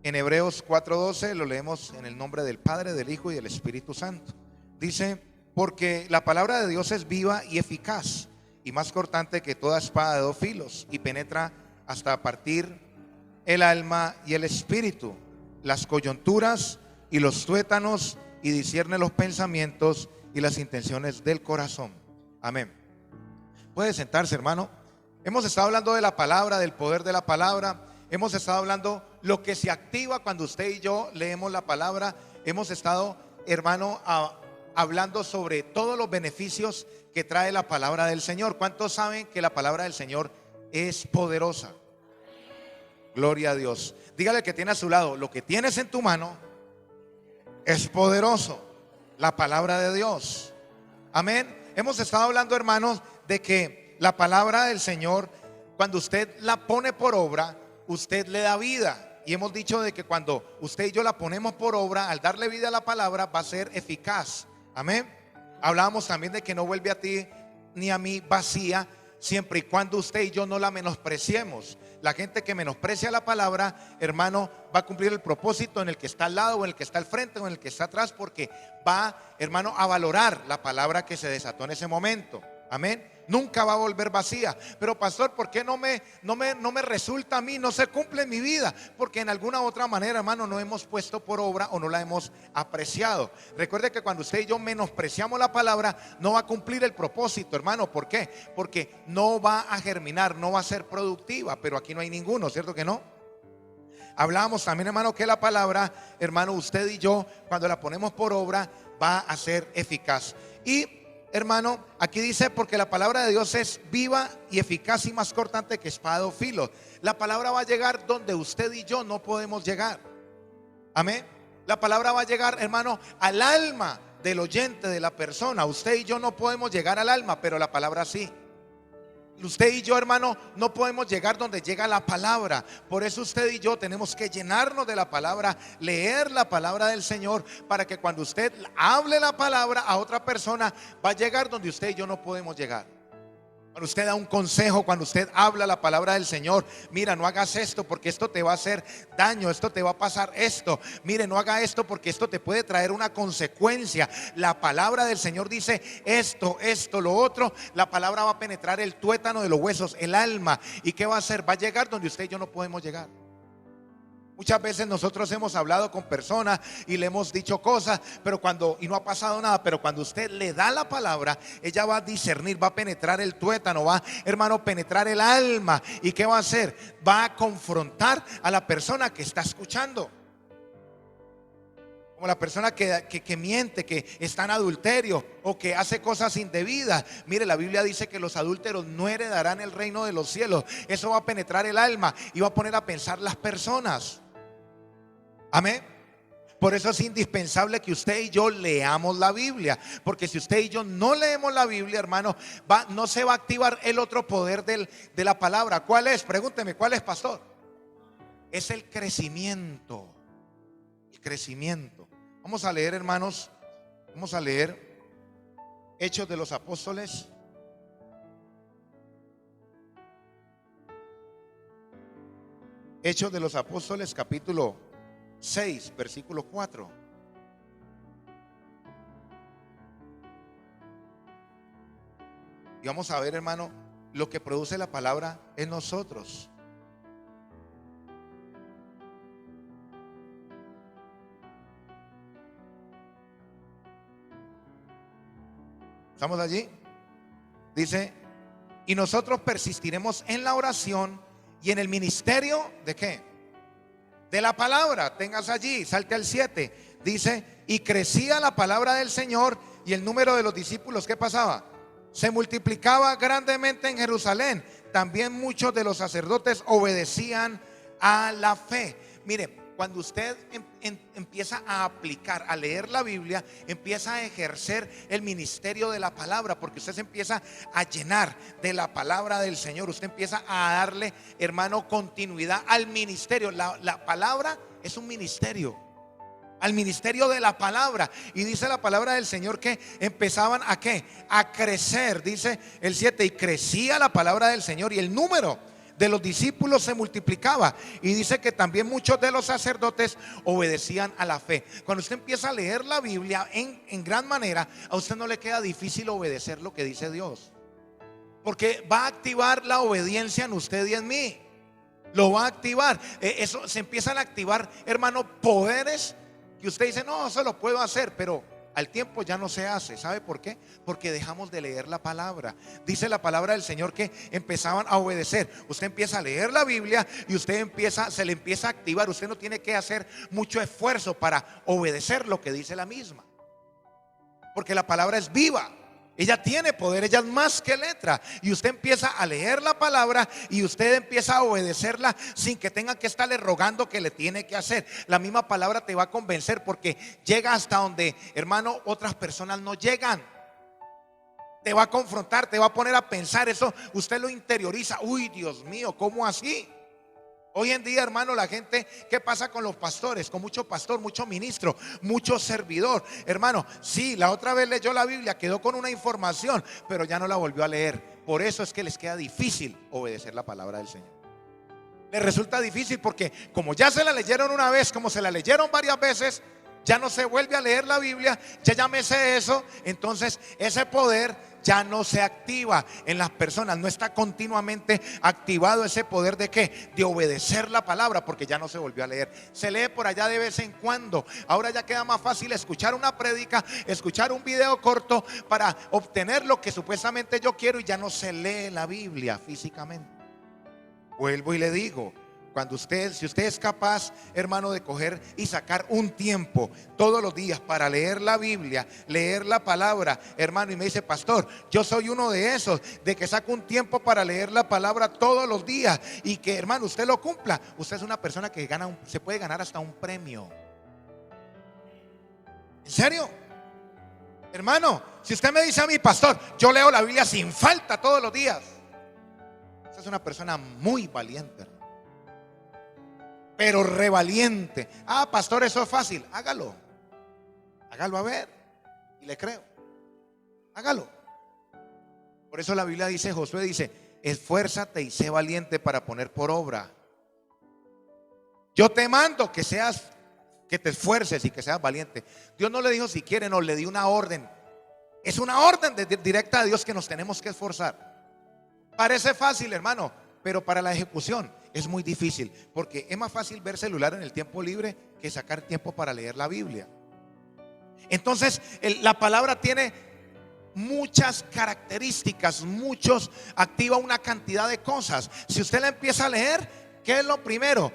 En Hebreos 4:12 lo leemos en el nombre del Padre, del Hijo y del Espíritu Santo. Dice: porque la palabra de Dios es viva y eficaz, y más cortante que toda espada de dos filos, y penetra hasta partir el alma y el espíritu, las coyunturas y los tuétanos, y discierne los pensamientos y las intenciones del corazón. Amén. Puede sentarse, hermano. Hemos estado hablando de la palabra, del poder de la palabra. Hemos estado hablando lo que se activa cuando usted y yo leemos la palabra. Hemos estado, hermano, hablando sobre todos los beneficios que trae la palabra del Señor. ¿Cuántos saben que la palabra del Señor es poderosa? Gloria a Dios. Dígale al que tiene a su lado: lo que tienes en tu mano es poderoso, la palabra de Dios. Amén. Hemos estado hablando, hermanos, de que la palabra del Señor, cuando usted la pone por obra, usted le da vida. Y hemos dicho de que cuando usted y yo la ponemos por obra, al darle vida a la palabra, va a ser eficaz. Amén. Hablábamos también de que no vuelve a ti ni a mí vacía, siempre y cuando usted y yo no la menospreciemos. La gente que menosprecia la palabra, hermano, va a cumplir el propósito en el que está al lado, o en el que está al frente, o en el que está atrás, porque va, hermano, a valorar la palabra que se desató en ese momento. Amén. Nunca va a volver vacía. Pero pastor, ¿por qué no me resulta a mí? No se cumple en mi vida. Porque en alguna otra manera, hermano, no hemos puesto por obra o no la hemos apreciado. Recuerde que cuando usted y yo menospreciamos la palabra, no va a cumplir el propósito, hermano. ¿Por qué? Porque no va a germinar, no va a ser productiva. Pero aquí no hay ninguno, ¿cierto que no? Hablábamos también, hermano, que la palabra, hermano, usted y yo, cuando la ponemos por obra, va a ser eficaz. Y hermano, aquí dice: porque la palabra de Dios es viva y eficaz y más cortante que espada de dos filos. La palabra va a llegar donde usted y yo no podemos llegar. Amén. La palabra va a llegar, hermano, al alma del oyente, de la persona. Usted y yo no podemos llegar al alma, pero la palabra sí. Usted y yo, hermano, no podemos llegar donde llega la palabra. Por eso usted y yo tenemos que llenarnos de la palabra, leer la palabra del Señor, para que cuando usted hable la palabra a otra persona, va a llegar donde usted y yo no podemos llegar. Cuando usted da un consejo, cuando usted habla la palabra del Señor: mira, no hagas esto porque esto te va a hacer daño, esto te va a pasar esto. Mire, no haga esto porque esto te puede traer una consecuencia. La palabra del Señor dice esto, lo otro. La palabra va a penetrar el tuétano de los huesos, el alma. ¿Y qué va a hacer? Va a llegar donde usted y yo no podemos llegar. Muchas veces nosotros hemos hablado con personas y le hemos dicho cosas, y no ha pasado nada. Pero cuando usted le da la palabra, ella va a discernir, va a penetrar el tuétano, va, hermano, penetrar el alma. ¿Y qué va a hacer? Va a confrontar a la persona que está escuchando. Como la persona que miente, que está en adulterio o que hace cosas indebidas. Mire, la Biblia dice que los adúlteros no heredarán el reino de los cielos. Eso va a penetrar el alma y va a poner a pensar las personas. Amén. Por eso es indispensable que usted y yo leamos la Biblia. Porque si usted y yo no leemos la Biblia, hermano, no se va a activar el otro poder de la palabra. ¿Cuál es? Pregúnteme, ¿cuál es, pastor? Es el crecimiento. El crecimiento. Vamos a leer, hermanos, vamos a leer Hechos de los Apóstoles. Hechos de los Apóstoles, capítulo 6, versículo 4. Y vamos a ver, hermano, lo que produce la palabra en nosotros. ¿Estamos allí? Dice: y nosotros persistiremos en la oración y en el ministerio ¿de qué? De la palabra. Tengas allí, salte al 7. Dice: y crecía la palabra del Señor y el número de los discípulos, ¿qué pasaba? Se multiplicaba grandemente en Jerusalén. También muchos de los sacerdotes obedecían a la fe. Mire, cuando usted empieza a aplicar, a leer la Biblia, empieza a ejercer el ministerio de la palabra, porque usted se empieza a llenar de la palabra del Señor. Usted empieza a darle, hermano, continuidad al ministerio. La palabra es un ministerio, al ministerio de la palabra. Y dice la palabra del Señor que empezaban a ¿qué? A crecer. Dice el 7: y crecía la palabra del Señor y el número de los discípulos se multiplicaba. Y dice que también muchos de los sacerdotes obedecían a la fe. Cuando usted empieza a leer la Biblia en gran manera, a usted no le queda difícil obedecer lo que dice Dios, porque va a activar la obediencia en usted y en mí. Lo va a activar. Eso se empiezan a activar, hermano, poderes que usted dice, no, eso lo puedo hacer, pero al tiempo ya no se hace. ¿Sabe por qué? Porque dejamos de leer la palabra. Dice la palabra del Señor que empezaban a obedecer. Usted empieza a leer la Biblia y se le empieza a activar. Usted no tiene que hacer mucho esfuerzo para obedecer lo que dice la misma, porque la palabra es viva. Ella tiene poder, ella es más que letra. Y usted empieza a leer la palabra y usted empieza a obedecerla sin que tenga que estarle rogando que le tiene que hacer. La misma palabra te va a convencer, porque llega hasta donde, hermano, otras personas no llegan. Te va a confrontar, te va a poner a pensar. Eso usted lo interioriza. Uy, Dios mío, ¿cómo así? Hoy en día, hermano, la gente, ¿qué pasa con los pastores? Con mucho pastor, mucho ministro, mucho servidor. Hermano, sí, la otra vez leyó la Biblia, quedó con una información, pero ya no la volvió a leer. Por eso es que les queda difícil obedecer la palabra del Señor. Les resulta difícil porque como ya se la leyeron una vez, como se la leyeron varias veces, ya no se vuelve a leer la Biblia. Ya me sé eso. Entonces ese poder ya no se activa en las personas. No está continuamente activado ese poder de ¿qué? De obedecer la palabra, porque ya no se volvió a leer. Se lee por allá de vez en cuando. Ahora ya queda más fácil escuchar una prédica, escuchar un video corto para obtener lo que supuestamente yo quiero, y ya no se lee la Biblia físicamente. Vuelvo y le digo, si usted es capaz, hermano, de coger y sacar un tiempo todos los días para leer la Biblia, leer la palabra, hermano, y me dice, pastor, yo soy uno de esos, de que saco un tiempo para leer la palabra todos los días, y que, hermano, usted lo cumpla, usted es una persona que se puede ganar hasta un premio. ¿En serio? Hermano, si usted me dice a mí, pastor, yo leo la Biblia sin falta todos los días, usted es una persona muy valiente, hermano. Pero revaliente. Ah, pastor, eso es fácil. Hágalo. Hágalo a ver. Y le creo. Hágalo. Por eso la Biblia dice, Josué dice, esfuérzate y sé valiente para poner por obra. Yo te mando que te esfuerces y que seas valiente. Dios no le dijo si quiere, no, le dio una orden. Es una orden directa de Dios que nos tenemos que esforzar. Parece fácil, hermano, pero para la ejecución es muy difícil, porque es más fácil ver celular en el tiempo libre que sacar tiempo para leer la Biblia. Entonces la palabra tiene muchas características, activa una cantidad de cosas. Si usted la empieza a leer, ¿qué es lo primero?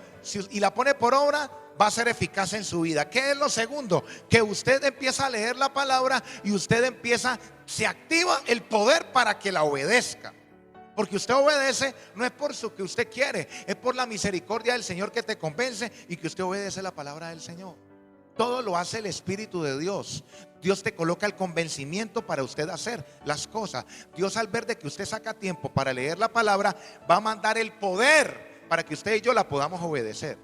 Y la pone por obra, va a ser eficaz en su vida. ¿Qué es lo segundo? Que usted empieza a leer la palabra y se activa el poder para que la obedezca. Porque usted obedece no es por lo que usted quiere, es por la misericordia del Señor que te convence y que usted obedece la palabra del Señor. Todo lo hace el Espíritu de Dios. Dios te coloca el convencimiento para usted hacer las cosas. Dios, al ver de que usted saca tiempo para leer la palabra, va a mandar el poder para que usted y yo la podamos obedecer.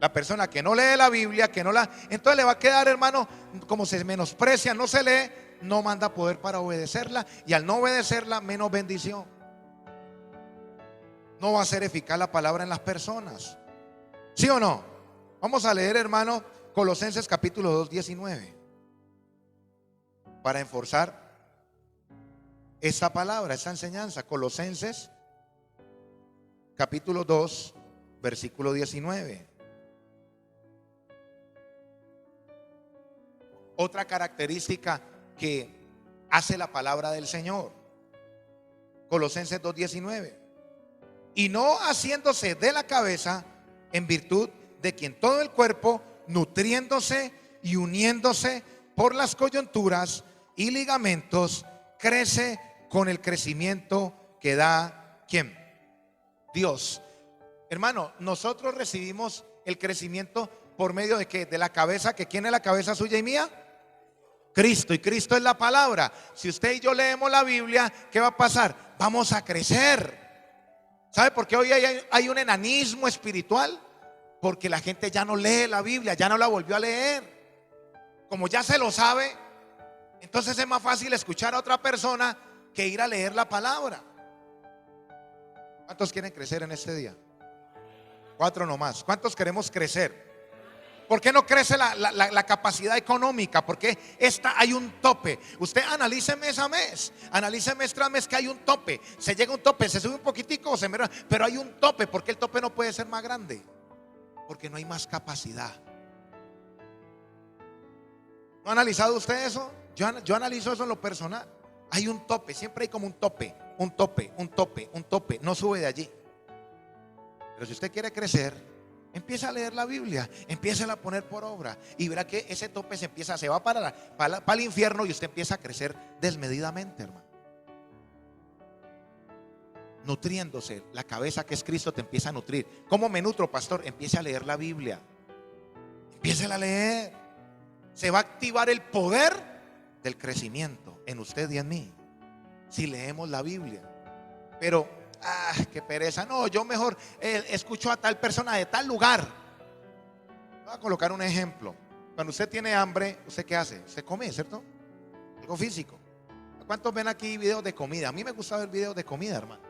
La persona que no lee la Biblia, entonces le va a quedar, hermano, como se menosprecia, no se lee, no manda poder para obedecerla, y al no obedecerla, menos bendición. No va a ser eficaz la palabra en las personas. ¿Sí o no? Vamos a leer, hermano, Colosenses capítulo 2, 19, para enforzar esta palabra, esta enseñanza. Colosenses capítulo 2, versículo 19. Otra característica que hace la palabra del Señor. Colosenses 2, 19. Y no haciéndose de la cabeza, en virtud de quien todo el cuerpo, nutriéndose y uniéndose por las coyunturas y ligamentos, crece con el crecimiento que da ¿quién? Dios. Hermano, nosotros recibimos el crecimiento por medio de ¿qué? De la cabeza. ¿Que quién es la cabeza suya y mía? Cristo. Y Cristo es la palabra. Si usted y yo leemos la Biblia, ¿qué va a pasar? Vamos a crecer. ¿Sabe por qué hoy hay un enanismo espiritual? Porque la gente ya no lee la Biblia, ya no la volvió a leer. Como ya se lo sabe, entonces es más fácil escuchar a otra persona que ir a leer la palabra. ¿Cuántos quieren crecer en este día? 4 nomás. ¿Cuántos queremos crecer? ¿Por qué no crece la capacidad económica? Porque hay un tope. Usted analice mes a mes, analice mes tras mes que hay un tope. Se llega a un tope, se sube un poquitico, pero hay un tope. ¿Por qué el tope no puede ser más grande? Porque no hay más capacidad. ¿No ha analizado usted eso? Yo analizo eso en lo personal. Hay un tope, siempre hay como un tope, un tope, un tope, un tope. No sube de allí. Pero si usted quiere crecer, empieza a leer la Biblia, empieza a poner por obra y verá que ese tope se va para el infierno y usted empieza a crecer desmedidamente, hermano. Nutriéndose, la cabeza que es Cristo te empieza a nutrir. ¿Cómo me nutro, pastor? Empiece a leer la Biblia. Empiece a leer. Se va a activar el poder del crecimiento en usted y en mí si leemos la Biblia. Pero qué pereza. No, yo mejor escucho a tal persona de tal lugar. Voy a colocar un ejemplo. Cuando usted tiene hambre, ¿usted qué hace? Usted come, ¿cierto? Algo físico. ¿Cuántos ven aquí videos de comida? A mí me gusta ver videos de comida, hermano.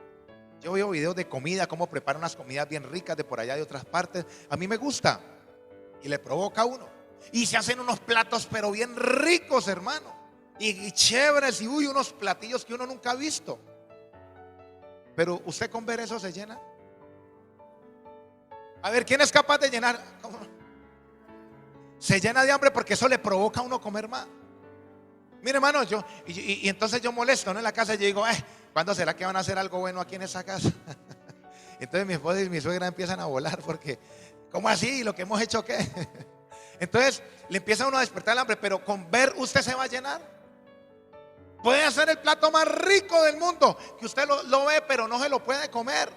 Yo veo videos de comida, cómo preparan unas comidas bien ricas de por allá de otras partes. A mí me gusta y le provoca a uno. Y se hacen unos platos pero bien ricos, hermano. Y chéveres y unos platillos que uno nunca ha visto. Pero usted con ver eso se llena. A ver, ¿quién es capaz de llenar? ¿Cómo? Se llena de hambre porque eso le provoca a uno comer más. Mire, hermano, y entonces yo molesto, ¿no? En la casa yo digo, ¿cuándo será que van a hacer algo bueno aquí en esa casa? Entonces mi esposa y mi suegra empiezan a volar porque, ¿cómo así? ¿Lo que hemos hecho qué? Entonces le empieza a uno a despertar el hambre, pero con ver usted se va a llenar. Puede hacer el plato más rico del mundo, que usted lo ve, pero no se lo puede comer.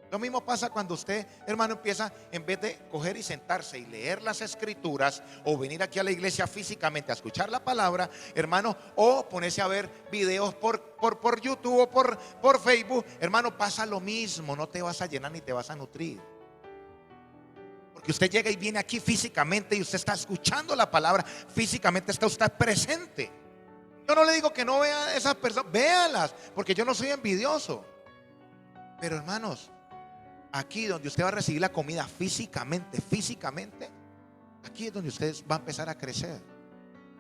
Lo mismo pasa cuando usted, hermano, empieza, en vez de coger y sentarse y leer las escrituras, o venir aquí a la iglesia físicamente a escuchar la palabra, hermano, o ponerse a ver videos por YouTube o por Facebook, hermano, pasa lo mismo. No te vas a llenar ni te vas a nutrir. Porque usted llega y viene aquí físicamente y usted está escuchando la palabra, físicamente está usted presente. Yo no le digo que no vea a esas personas, véalas, porque yo no soy envidioso. Pero hermanos, aquí donde usted va a recibir la comida físicamente, aquí es donde usted va a empezar a crecer.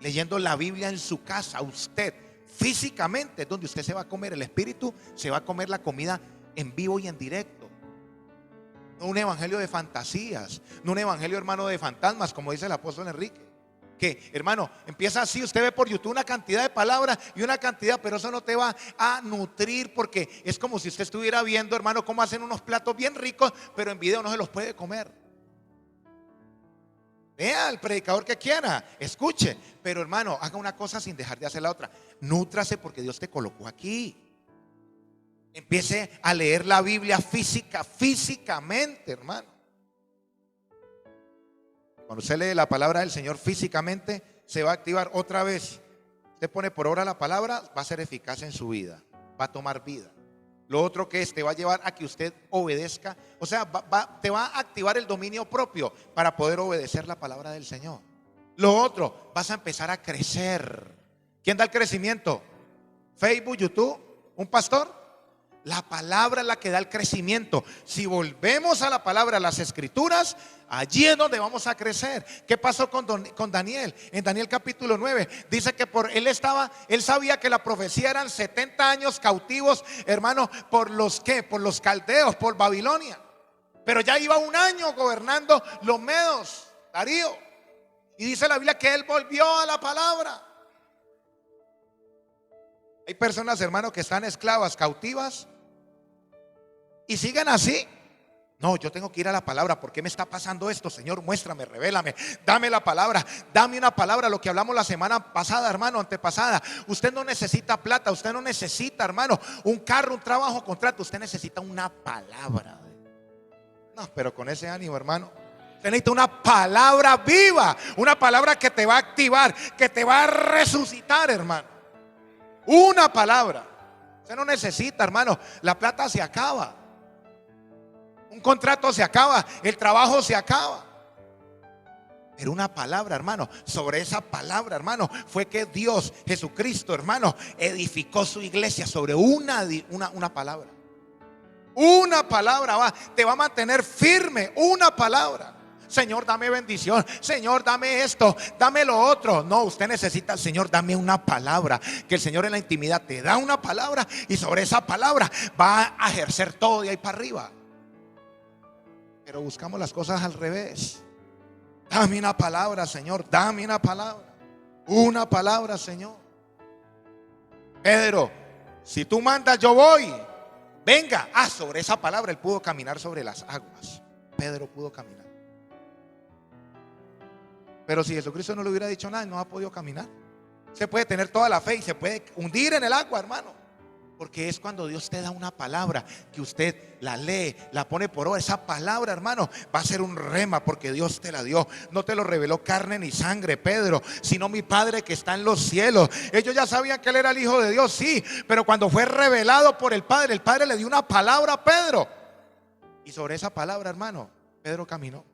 Leyendo la Biblia en su casa, usted físicamente es donde usted se va a comer. El Espíritu se va a comer la comida en vivo y en directo. No un evangelio de fantasías, no un evangelio, hermano, de fantasmas, como dice el apóstol Enrique. Que, hermano, empieza así, usted ve por YouTube una cantidad de palabras y una cantidad, pero eso no te va a nutrir, porque es como si usted estuviera viendo, hermano, cómo hacen unos platos bien ricos, pero en video no se los puede comer. Vea al predicador que quiera, escuche, pero hermano, haga una cosa sin dejar de hacer la otra. Nútrase porque Dios te colocó aquí. Empiece a leer la Biblia físicamente, hermano. Cuando usted lee la palabra del Señor físicamente, se va a activar otra vez. Usted pone por obra la palabra, va a ser eficaz en su vida, va a tomar vida. Lo otro que te va a llevar a que usted obedezca, o sea, te va a activar el dominio propio para poder obedecer la palabra del Señor. Lo otro, vas a empezar a crecer. ¿Quién da el crecimiento? ¿Facebook, YouTube? ¿Un pastor? La palabra es la que da el crecimiento. Si volvemos a la palabra, a las escrituras, allí es donde vamos a crecer. ¿Qué pasó con Daniel? En Daniel capítulo 9 dice que él sabía que la profecía eran 70 años cautivos, hermano, ¿por los qué? Por los caldeos, por Babilonia. Pero ya iba 1 año gobernando los medos, Darío. Y dice la Biblia que él volvió a la palabra. Hay personas, hermano, que están esclavas, cautivas, y siguen así. No, yo tengo que ir a la palabra. ¿Por qué me está pasando esto? Señor, muéstrame, revélame, dame la palabra, dame una palabra. Lo que hablamos la semana pasada, hermano, antepasada. Usted no necesita plata, usted no necesita, hermano, un carro, un trabajo, contrato. Usted necesita una palabra. No, pero con ese ánimo, hermano. Usted necesita una palabra viva, una palabra que te va a activar, que te va a resucitar, hermano. Una palabra. Usted no necesita, hermano, la plata se acaba. Un contrato se acaba, el trabajo se acaba. Pero una palabra, hermano, sobre esa palabra, hermano, fue que Dios, Jesucristo, hermano, edificó su iglesia sobre una palabra. Una palabra te va a mantener firme. Una palabra. Señor, dame bendición. Señor, dame esto, dame lo otro. No, usted necesita, Señor, dame una palabra. Que el Señor en la intimidad te da una palabra y sobre esa palabra va a ejercer todo de ahí para arriba. Pero buscamos las cosas al revés. Dame una palabra, Señor, dame una palabra. Una palabra, Señor. Pedro, si tú mandas, yo voy. Venga. Sobre esa palabra él pudo caminar sobre las aguas. Pedro pudo caminar. Pero si Jesucristo no le hubiera dicho nada, no ha podido caminar. Se puede tener toda la fe y se puede hundir en el agua, hermano. Porque es cuando Dios te da una palabra que usted la lee, la pone por obra. Esa palabra, hermano, va a ser un rema porque Dios te la dio. No te lo reveló carne ni sangre, Pedro, sino mi Padre que está en los cielos. Ellos ya sabían que él era el Hijo de Dios, sí, pero cuando fue revelado por el Padre le dio una palabra a Pedro. Y sobre esa palabra, hermano, Pedro caminó.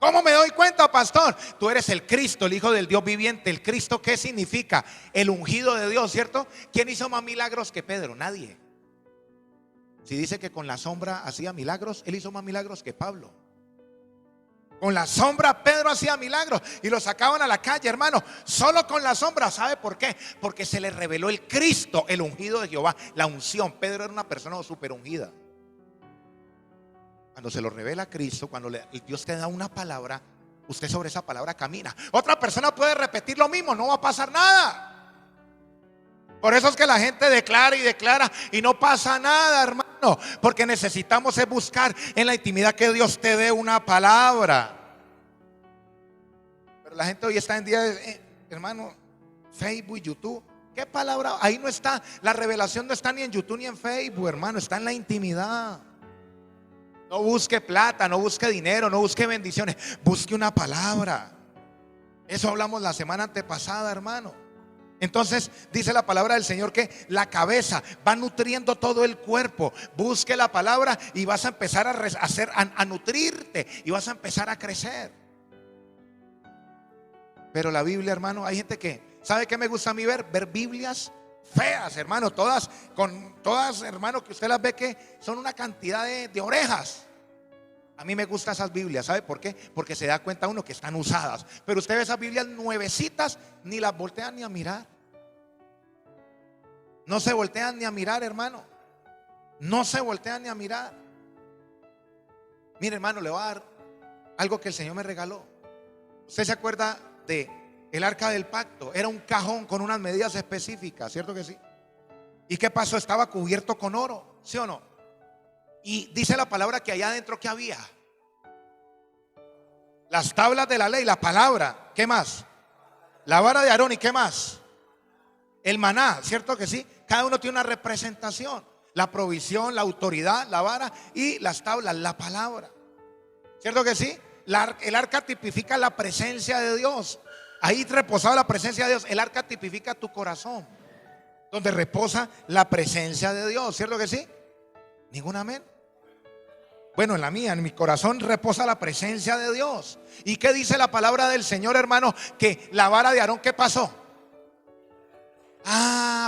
¿Cómo me doy cuenta, pastor? Tú eres el Cristo, el Hijo del Dios viviente. ¿El Cristo qué significa? El ungido de Dios, ¿cierto? ¿Quién hizo más milagros que Pedro? Nadie. Si dice que con la sombra hacía milagros, él hizo más milagros que Pablo. Con la sombra Pedro hacía milagros y lo sacaban a la calle, hermano, solo con la sombra. ¿Sabe por qué? Porque se le reveló el Cristo, el ungido de Jehová, la unción. Pedro era una persona súper ungida. Cuando se lo revela a Cristo, cuando Dios te da una palabra, usted sobre esa palabra camina. Otra persona puede repetir lo mismo, no va a pasar nada. Por eso es que la gente declara y declara y no pasa nada, hermano. Porque necesitamos es buscar en la intimidad que Dios te dé una palabra. Pero la gente hoy está en día, hermano, Facebook, YouTube. ¿Qué palabra? Ahí no está, la revelación no está ni en YouTube ni en Facebook, hermano, está en la intimidad. No busque plata, no busque dinero, no busque bendiciones, busque una palabra. Eso hablamos la semana antepasada, hermano. Entonces dice la palabra del Señor que la cabeza va nutriendo todo el cuerpo. Busque la palabra y vas a empezar a nutrirte y vas a empezar a crecer. Pero la Biblia, hermano, hay gente que, ¿sabe qué me gusta a mí ver? Ver Biblias feas, hermano, todas, hermano, que usted las ve que son una cantidad de orejas. A mí me gustan esas Biblias, ¿sabe por qué? Porque se da cuenta uno que están usadas. Pero usted ve esas Biblias nuevecitas, ni las voltean ni a mirar. No se voltean ni a mirar, hermano. No se voltean ni a mirar. Mire, hermano, le voy a dar algo que el Señor me regaló. ¿Usted se acuerda de el arca del pacto? Era un cajón con unas medidas específicas, ¿cierto que sí? ¿Y qué pasó? Estaba cubierto con oro, ¿sí o no? Y dice la palabra que allá adentro, ¿qué había? Las tablas de la ley, la palabra. ¿Qué más? La vara de Aarón. ¿Y qué más? El maná, ¿cierto que sí? Cada uno tiene una representación. La provisión, la autoridad, la vara y las tablas, la palabra. ¿Cierto que sí? El arca tipifica la presencia de Dios. Ahí reposaba la presencia de Dios. El arca tipifica tu corazón, donde reposa la presencia de Dios. ¿Cierto que sí? ¿Ningún amén? Bueno, en la mía, en mi corazón reposa la presencia de Dios. ¿Y qué dice la palabra del Señor, hermano? Que la vara de Aarón, ¿qué pasó?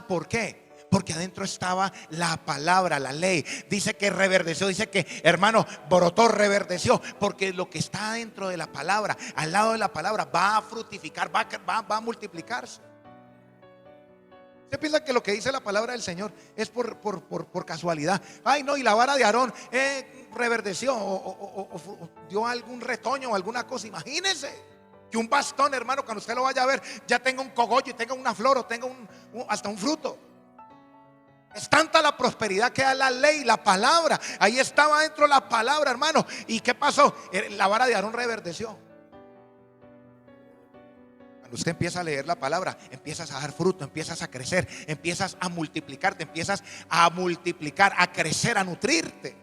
¿Por qué? Porque adentro estaba la palabra, la ley. Dice que reverdeció, dice que, hermano, brotó, reverdeció. Porque lo que está dentro de la palabra, al lado de la palabra, va a fructificar, va a multiplicarse. ¿Usted piensa que lo que dice la palabra del Señor es por casualidad? Ay, no, y la vara de Aarón reverdeció o dio algún retoño o alguna cosa. Imagínese que un bastón, hermano, cuando usted lo vaya a ver, ya tenga un cogollo y tenga una flor o tenga hasta un fruto. Es tanta la prosperidad que da la ley, la palabra. Ahí estaba dentro la palabra, hermano. ¿Y qué pasó? La vara de Aarón reverdeció. Cuando usted empieza a leer la palabra, empiezas a dar fruto, empiezas a crecer, empiezas a multiplicarte, empiezas a multiplicar, a crecer, a nutrirte.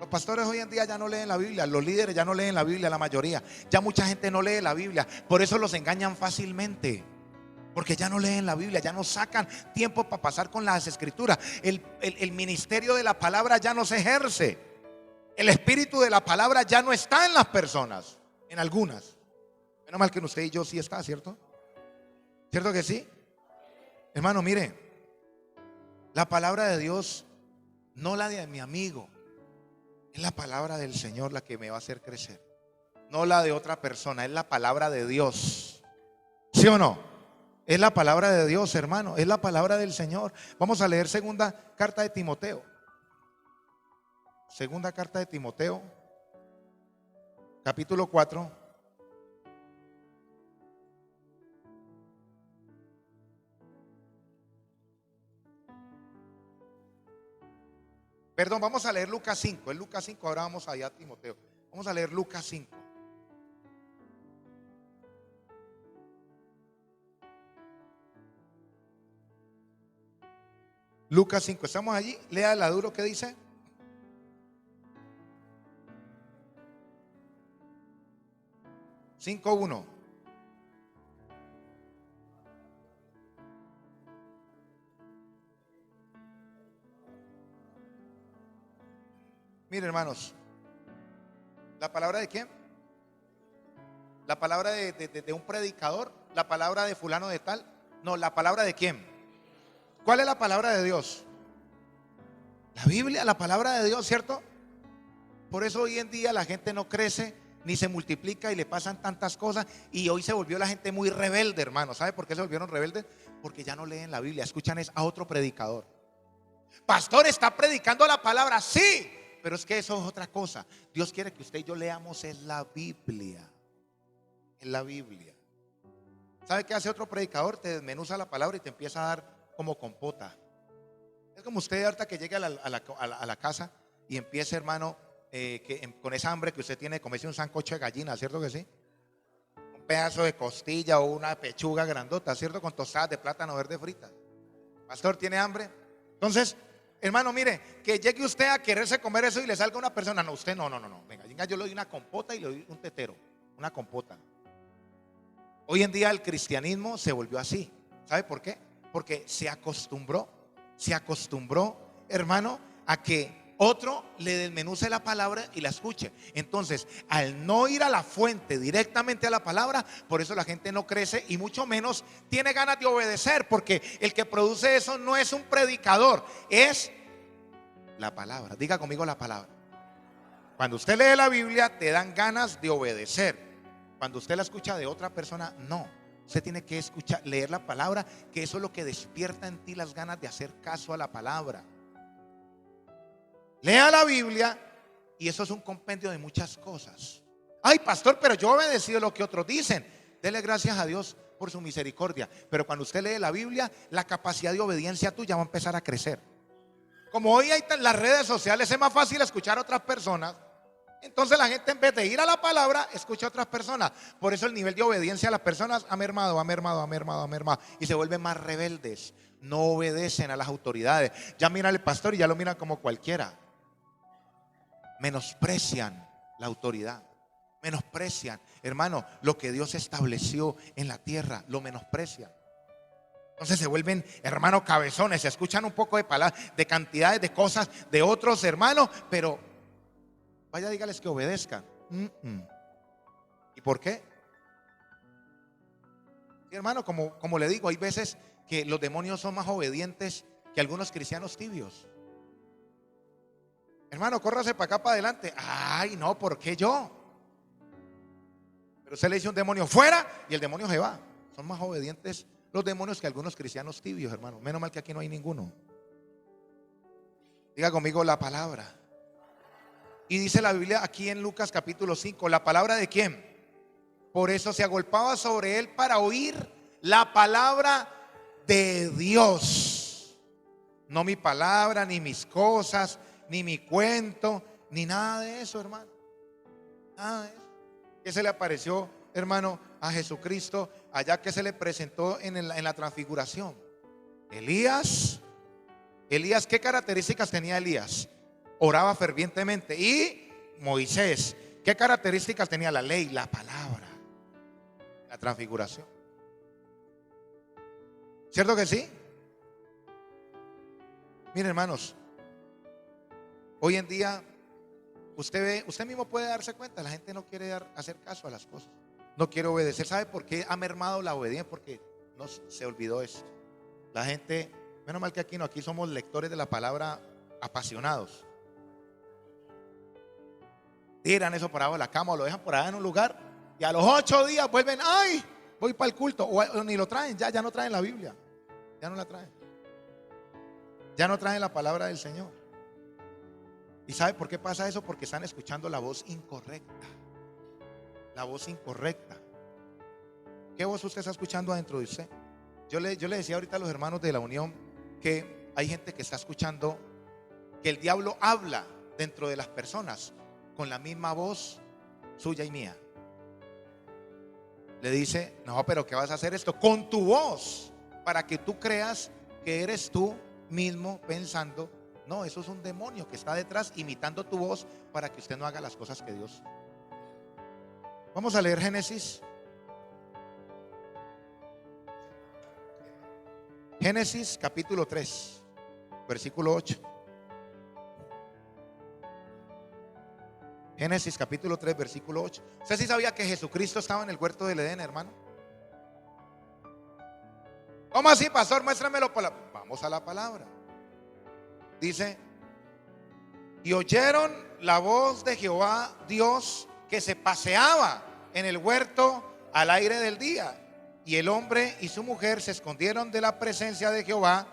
Los pastores hoy en día ya no leen la Biblia, los líderes ya no leen la Biblia, la mayoría. Ya mucha gente no lee la Biblia, por eso los engañan fácilmente. Porque ya no leen la Biblia, ya no sacan tiempo para pasar con las escrituras. El ministerio de la palabra ya no se ejerce. El espíritu de la palabra ya no está en las personas, en algunas. Menos mal que en usted y yo sí está, ¿cierto? ¿Cierto que sí? Hermano, mire, la palabra de Dios no la de mi amigo. Es la palabra del Señor la que me va a hacer crecer, no la de otra persona, es la palabra de Dios. ¿Sí o no? Es la palabra de Dios, hermano, es la palabra del Señor. Vamos a leer segunda carta de Timoteo. Segunda carta de Timoteo, capítulo 4. Perdón, vamos a leer Lucas 5. Es Lucas 5, ahora vamos allá a Timoteo. Vamos a leer Lucas 5. Lucas 5, estamos allí. Lea la duro, ¿qué dice? Cinco uno. Mire, hermanos, ¿la palabra de quién? ¿La palabra de un predicador? ¿La palabra de fulano de tal? No, ¿la palabra de quién? ¿Cuál es la palabra de Dios? La Biblia, la palabra de Dios, ¿cierto? Por eso hoy en día la gente no crece ni se multiplica y le pasan tantas cosas. Y hoy se volvió la gente muy rebelde, hermano. ¿Sabe por qué se volvieron rebeldes? Porque ya no leen la Biblia, escuchan a otro predicador. Pastor, está predicando la palabra, sí, pero es que eso es otra cosa. Dios quiere que usted y yo leamos en la Biblia. En la Biblia. ¿Sabe qué hace otro predicador? Te desmenuza la palabra y te empieza a dar como compota. Es como usted ahorita que llegue a la casa y empiece, hermano, con esa hambre que usted tiene, comerse un sancocho de gallina, ¿cierto que sí? Un pedazo de costilla o una pechuga grandota, ¿cierto? Con tostadas de plátano verde fritas. Pastor, ¿tiene hambre? Entonces, hermano, mire, que llegue usted a quererse comer eso y le salga una persona. No, usted no. Venga, yo le doy una compota y le doy un tetero, una compota. Hoy en día el cristianismo se volvió así. ¿Sabe por qué? Porque se acostumbró, hermano, a que otro le desmenuce la palabra y la escuche. Entonces, al no ir a la fuente directamente a la palabra, por eso la gente no crece y mucho menos tiene ganas de obedecer, porque el que produce eso no es un predicador, es la palabra. Diga conmigo la palabra. Cuando usted lee la Biblia, te dan ganas de obedecer. Cuando usted la escucha de otra persona, no. Usted tiene que escuchar, leer la palabra, que eso es lo que despierta en ti las ganas de hacer caso a la palabra. Lea la Biblia y eso es un compendio de muchas cosas. Ay, pastor, pero yo he obedecido lo que otros dicen. Dele gracias a Dios por su misericordia. Pero cuando usted lee la Biblia, la capacidad de obediencia tuya va a empezar a crecer. Como hoy hay las redes sociales, es más fácil escuchar a otras personas. Entonces la gente, en vez de ir a la palabra, escucha a otras personas. Por eso el nivel de obediencia a las personas ha mermado. Y se vuelven más rebeldes. No obedecen a las autoridades. Ya miran al pastor y ya lo miran como cualquiera. Menosprecian la autoridad. Menosprecian, hermano, lo que Dios estableció en la tierra. Lo menosprecian. Entonces se vuelven, hermano, cabezones. Se escuchan un poco de palabras, de cantidades de cosas de otros hermanos, pero vaya, dígales que obedezcan. ¿Y por qué? Sí, hermano, como le digo, hay veces que los demonios son más obedientes que algunos cristianos tibios. Hermano, córrase para acá, para adelante. Ay, no, ¿por qué yo? Pero usted le dice a un demonio fuera y el demonio se va. Son más obedientes los demonios que algunos cristianos tibios, hermano. Menos mal que aquí no hay ninguno. Diga conmigo la palabra. Y dice la Biblia aquí en Lucas capítulo 5, ¿la palabra de quién? Por eso se agolpaba sobre él para oír la palabra de Dios. No mi palabra, ni mis cosas, ni mi cuento, ni nada de eso, hermano. Nada de eso. ¿Qué se le apareció, hermano, a Jesucristo allá que se le presentó en la transfiguración? Elías, ¿qué características tenía Elías? Oraba fervientemente. Y Moisés, ¿qué características tenía? La ley, la palabra, la transfiguración. ¿Cierto que sí? Miren, hermanos, hoy en día usted mismo puede darse cuenta, la gente no quiere hacer caso a las cosas, no quiere obedecer. ¿Sabe por qué ha mermado la obediencia? Porque no se olvidó esto. La gente, menos mal que aquí no, aquí somos lectores de la palabra apasionados. Tiran eso por abajo de la cama o lo dejan por allá en un lugar y a los 8 días vuelven, ay, voy para el culto, o ni lo traen, ya no traen la Biblia, ya no la traen, ya no traen la palabra del Señor. ¿Y sabe por qué pasa eso? Porque están escuchando la voz incorrecta. La voz incorrecta. ¿Qué voz usted está escuchando adentro de usted? Yo le decía ahorita a los hermanos de la unión que hay gente que está escuchando que el diablo habla dentro de las personas con la misma voz suya y mía. Le dice, no, pero ¿qué vas a hacer esto? Con tu voz, para que tú creas que eres tú mismo pensando. No, eso es un demonio que está detrás imitando tu voz para que usted no haga las cosas que Dios. Vamos a leer Génesis. Génesis capítulo 3, versículo 8. Génesis capítulo 3, versículo 8. ¿Usted sí sabía que Jesucristo estaba en el huerto del Edén, hermano? ¿Cómo así, pastor? Muéstramelo. Vamos a la palabra. Dice, y oyeron la voz de Jehová Dios que se paseaba en el huerto al aire del día. Y el hombre y su mujer se escondieron de la presencia de Jehová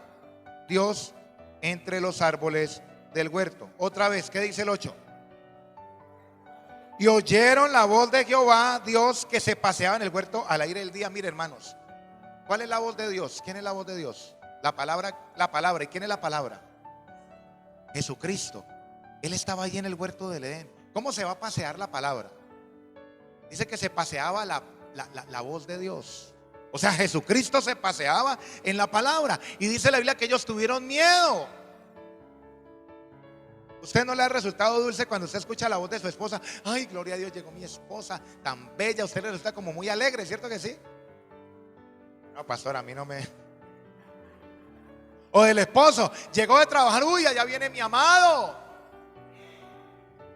Dios entre los árboles del huerto. Otra vez, ¿qué dice el 8? Y oyeron la voz de Jehová Dios que se paseaba en el huerto al aire del día. Mire, hermanos, ¿cuál es la voz de Dios? ¿Quién es la voz de Dios? La palabra. ¿Y quién es la palabra? Jesucristo. Él estaba ahí en el huerto del Edén. ¿Cómo se va a pasear la palabra? Dice que se paseaba la voz de Dios. O sea, Jesucristo se paseaba en la palabra. Y dice la Biblia que ellos tuvieron miedo. ¿Usted no le ha resultado dulce cuando usted escucha la voz de su esposa? Ay, gloria a Dios, llegó mi esposa tan bella. Usted le resulta como muy alegre, ¿cierto que sí? No, pastor, a mí no me... O del esposo, llegó de trabajar, uy, allá viene mi amado.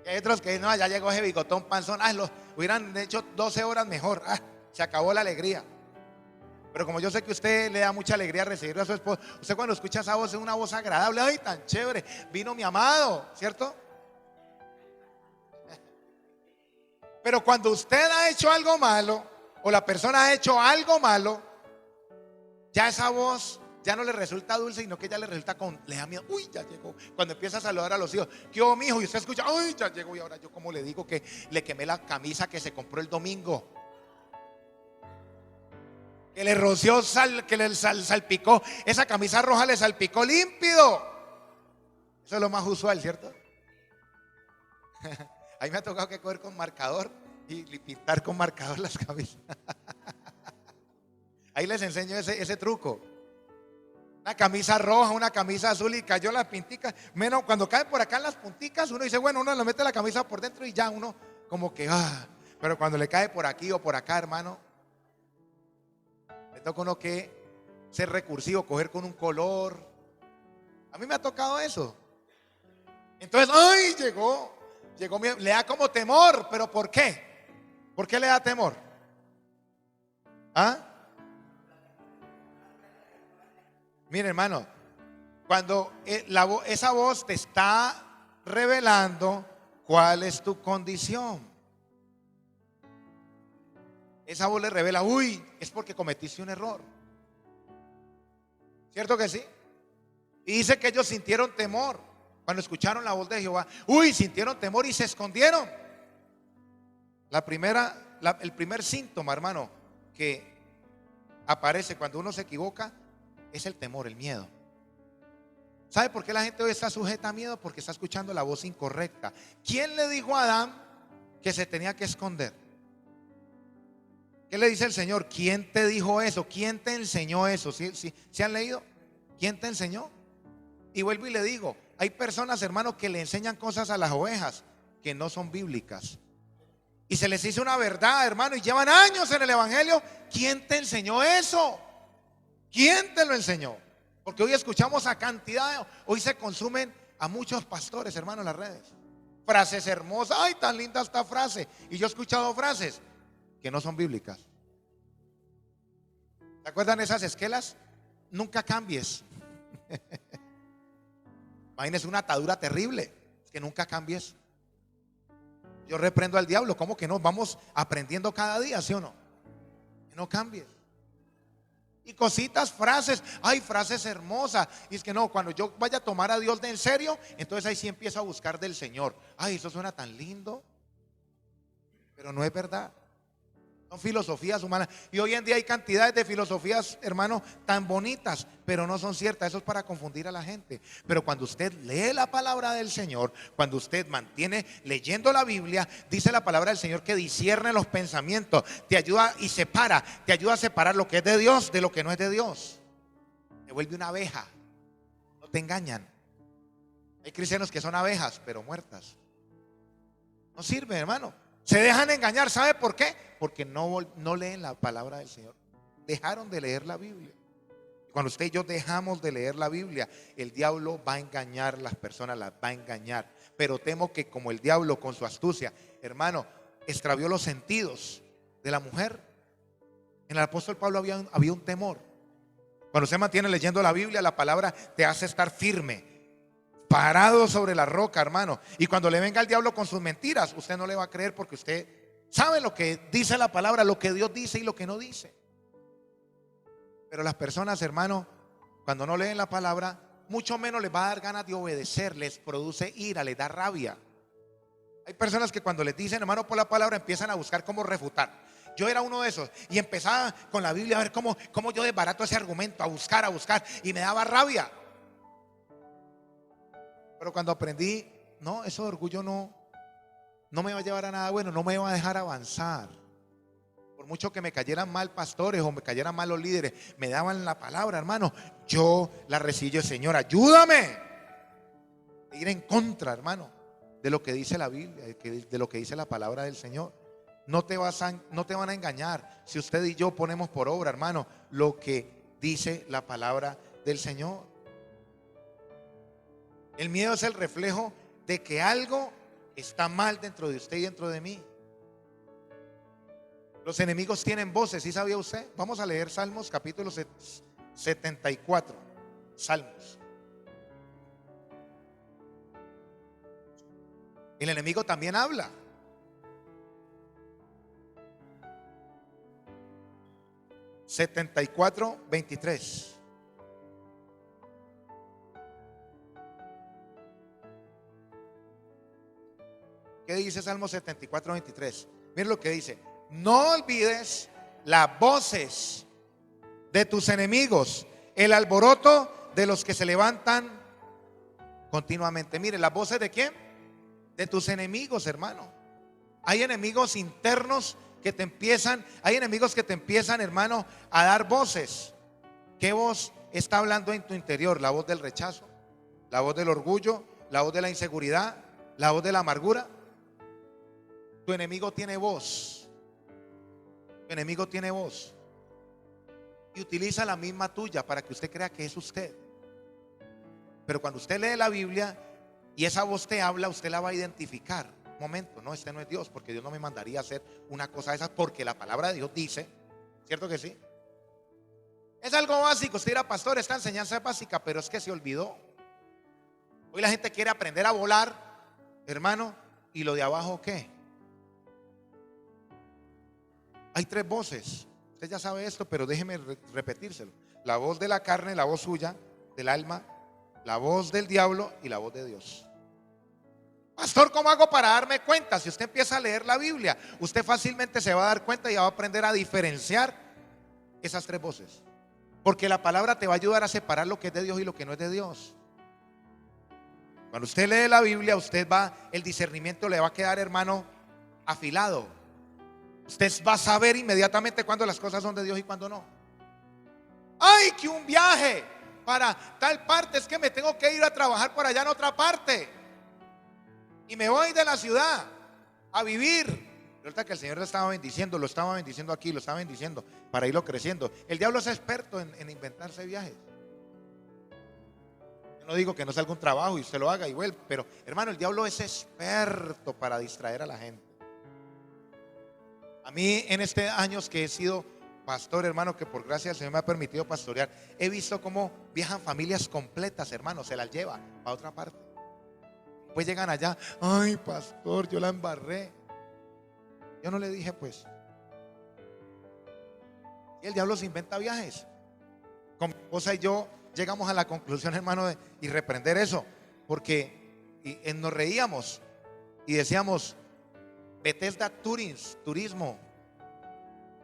Y hay otros que dicen, no, ya llegó ese bigotón panzón. Los hubieran hecho 12 horas mejor. Se acabó la alegría. Pero como yo sé que usted le da mucha alegría recibir a su esposo, usted cuando escucha esa voz es una voz agradable. Ay, tan chévere, vino mi amado, ¿cierto? Pero cuando usted ha hecho algo malo, o la persona ha hecho algo malo, ya esa voz ya no le resulta dulce, sino que ya le resulta le da miedo. Uy, ya llegó. Cuando empieza a saludar a los hijos, ¿qué hubo, mijo? Y usted escucha, uy, ya llegó. Y ahora yo como le digo que le quemé la camisa que se compró el domingo, que le roció que le salpicó, esa camisa roja le salpicó límpido. Eso es lo más usual, ¿cierto? Ahí me ha tocado que coger con marcador y pintar con marcador las camisas. Ahí les enseño ese truco. Una camisa roja, una camisa azul y cayó las pinticas. Menos cuando cae por acá en las punticas, uno dice, bueno, uno le mete la camisa por dentro y ya uno como que, pero cuando le cae por aquí o por acá, hermano, le toca uno que ser recursivo, coger con un color. A mí me ha tocado eso. Entonces, ay, llegó, le da como temor, pero ¿por qué? ¿Por qué le da temor? ¿Ah? Mire, hermano, cuando esa voz te está revelando cuál es tu condición. Esa voz le revela, uy, es porque cometiste un error. ¿Cierto que sí? Y dice que ellos sintieron temor cuando escucharon la voz de Jehová. Uy, sintieron temor y se escondieron. El primer síntoma, hermano, que aparece cuando uno se equivoca es el temor, el miedo. ¿Sabe por qué la gente hoy está sujeta a miedo? Porque está escuchando la voz incorrecta. ¿Quién le dijo a Adán que se tenía que esconder? ¿Qué le dice el Señor? ¿Quién te dijo eso? ¿Quién te enseñó eso? ¿Sí han leído? ¿Quién te enseñó? Y vuelvo y le digo, hay personas, hermanos, que le enseñan cosas a las ovejas que no son bíblicas. Y se les dice una verdad, hermano, y llevan años en el evangelio. ¿Quién te enseñó eso? ¿Quién te lo enseñó? Porque hoy escuchamos a cantidad, hoy se consumen a muchos pastores, hermano, en las redes. Frases hermosas, ay, tan linda esta frase. Y yo he escuchado frases que no son bíblicas. ¿Se acuerdan esas esquelas? Nunca cambies. Imagínese una atadura terrible, que nunca cambies. Yo reprendo al diablo, ¿cómo que no? Vamos aprendiendo cada día, ¿sí o no? Que no cambies. Y cositas, frases, hay frases hermosas. Y es que no, cuando yo vaya a tomar a Dios de en serio, entonces ahí sí empiezo a buscar del Señor. Ay, eso suena tan lindo, pero no es verdad. Son filosofías humanas. Y hoy en día hay cantidades de filosofías, hermano, tan bonitas, pero no son ciertas. Eso es para confundir a la gente. Pero cuando usted lee la palabra del Señor, cuando usted mantiene leyendo la Biblia, dice la palabra del Señor que discierne los pensamientos, te ayuda y separa, te ayuda a separar lo que es de Dios de lo que no es de Dios. Te vuelve una abeja. No te engañan. Hay cristianos que son abejas, pero muertas. No sirve, hermano. Se dejan engañar, ¿sabe por qué? Porque no leen la palabra del Señor. Dejaron de leer la Biblia. Cuando usted y yo dejamos de leer la Biblia, el diablo va a engañar a las personas, las va a engañar. Pero temo que como el diablo con su astucia, hermano, extravió los sentidos de la mujer. En el apóstol Pablo había un temor. Cuando usted mantiene leyendo la Biblia, la palabra te hace estar firme, parado sobre la roca, hermano. Y cuando le venga el diablo con sus mentiras, usted no le va a creer, porque usted sabe lo que dice la palabra, lo que Dios dice y lo que no dice. Pero las personas, hermano, cuando no leen la palabra, mucho menos les va a dar ganas de obedecer, les produce ira, les da rabia. Hay personas que cuando les dicen, hermano, por la palabra, empiezan a buscar cómo refutar. Yo era uno de esos y empezaba con la Biblia a ver cómo yo desbarato ese argumento, a buscar, y me daba rabia. Pero cuando aprendí, no, eso de orgullo no me va a llevar a nada bueno, no me va a dejar avanzar. Por mucho que me cayeran mal pastores o me cayeran mal los líderes, me daban la palabra, hermano, yo la recibí. Yo, Señor, ayúdame a ir en contra, hermano, de lo que dice la Biblia, de lo que dice la palabra del Señor. No te van a engañar si usted y yo ponemos por obra, hermano, lo que dice la palabra del Señor. El miedo es el reflejo de que algo está mal dentro de usted y dentro de mí. Los enemigos tienen voces, ¿sí sabía usted? Vamos a leer Salmos capítulo 74. Salmos. El enemigo también habla. (74, 23). ¿Qué dice Salmo 74, 23? Mira lo que dice: no olvides las voces de tus enemigos, el alboroto de los que se levantan continuamente. Mire, las voces de quién? De tus enemigos, hermano. Hay enemigos internos que te empiezan, hermano, a dar voces. ¿Qué voz está hablando en tu interior? La voz del rechazo, la voz del orgullo, la voz de la inseguridad, la voz de la amargura. Tu enemigo tiene voz. Tu enemigo tiene voz. Y utiliza la misma tuya para que usted crea que es usted. Pero cuando usted lee la Biblia y esa voz te habla, usted la va a identificar. Un momento, no, este no es Dios, porque Dios no me mandaría a hacer una cosa de esas, porque la palabra de Dios dice, ¿cierto que sí? Es algo básico. Usted dirá, pastor, esta enseñanza es básica, pero es que se olvidó. Hoy la gente quiere aprender a volar, hermano, y lo de abajo, ¿qué? Hay tres voces. Usted ya sabe esto, pero déjeme repetírselo. La voz de la carne, la voz suya, del alma, la voz del diablo y la voz de Dios. Pastor, ¿cómo hago para darme cuenta? Si usted empieza a leer la Biblia, usted fácilmente se va a dar cuenta y va a aprender a diferenciar esas tres voces. Porque la palabra te va a ayudar a separar lo que es de Dios y lo que no es de Dios. Cuando usted lee la Biblia, el discernimiento le va a quedar, hermano, afilado. Usted va a saber inmediatamente cuándo las cosas son de Dios y cuándo no. Ay, que un viaje para tal parte, es que me tengo que ir a trabajar por allá en otra parte y me voy de la ciudad a vivir. Resulta que el Señor lo estaba bendiciendo aquí, lo estaba bendiciendo para irlo creciendo. El diablo es experto en inventarse viajes. Yo no digo que no salga un trabajo y usted lo haga igual, pero hermano, el diablo es experto para distraer a la gente. A mí en estos años que he sido pastor, hermano, que por gracia del Señor me ha permitido pastorear, he visto cómo viajan familias completas, hermano, se las lleva a otra parte. Pues llegan allá, ay, pastor, yo la embarré. Yo no le dije, pues. Y el diablo se inventa viajes. Con mi esposa y yo llegamos a la conclusión, hermano, y reprender eso, porque nos reíamos y decíamos, Bethesda turismo.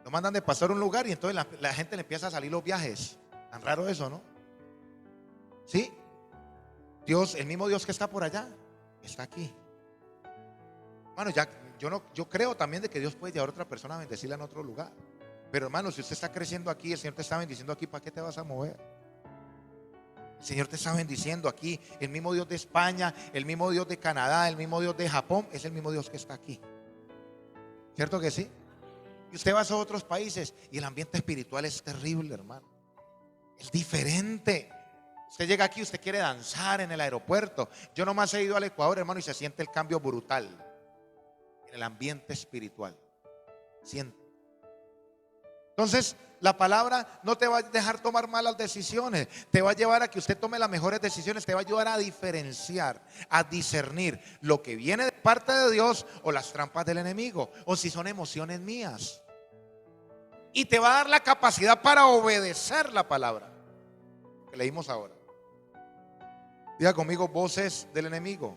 Lo mandan de pasar a un lugar y entonces la gente le empieza a salir los viajes. Tan raro eso, ¿no? Sí. Dios, el mismo Dios que está por allá, está aquí. Hermano, yo creo también de que Dios puede llevar a otra persona a bendecirla en otro lugar. Pero hermano, si usted está creciendo aquí, el Señor te está bendiciendo aquí, ¿para qué te vas a mover? El Señor te está bendiciendo aquí. El mismo Dios de España, el mismo Dios de Canadá, el mismo Dios de Japón, es el mismo Dios que está aquí. ¿Cierto que sí? Y usted va a esos otros países y el ambiente espiritual es terrible, hermano. Es diferente. Usted llega aquí, usted quiere danzar en el aeropuerto. Yo nomás he ido al Ecuador, hermano, y se siente el cambio brutal en el ambiente espiritual. Siente. Entonces, la palabra no te va a dejar tomar malas decisiones, te va a llevar a que usted tome las mejores decisiones, te va a ayudar a diferenciar, a discernir lo que viene de parte de Dios o las trampas del enemigo, o si son emociones mías. Y te va a dar la capacidad para obedecer la palabra que leímos ahora. Diga conmigo, voces del enemigo.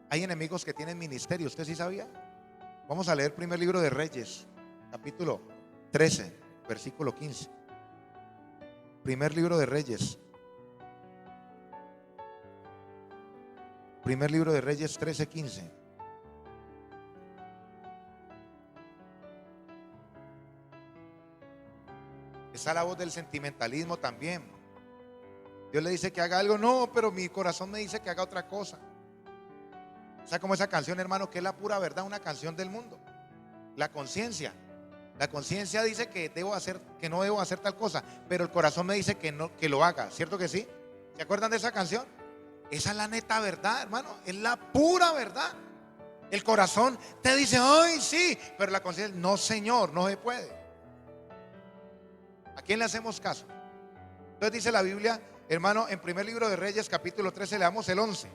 Hay enemigos que tienen ministerio, ¿usted sí sabía? Vamos a leer el primer libro de Reyes, capítulo 13, versículo 15. Primer libro de Reyes. Primer libro de Reyes 13, 15. Está la voz del sentimentalismo también. Dios le dice que haga algo, no, pero mi corazón me dice que haga otra cosa. O sea, como esa canción, hermano, que es la pura verdad, una canción del mundo. La conciencia. La conciencia dice que debo hacer, que no debo hacer tal cosa, pero el corazón me dice que no, que lo haga. ¿Cierto que sí? ¿Se acuerdan de esa canción? Esa es la neta verdad, hermano. Es la pura verdad. El corazón te dice, ay, sí, pero la conciencia, no, señor, no se puede. ¿A quién le hacemos caso? Entonces dice la Biblia, hermano, en primer libro de Reyes, capítulo 13, leamos el 11.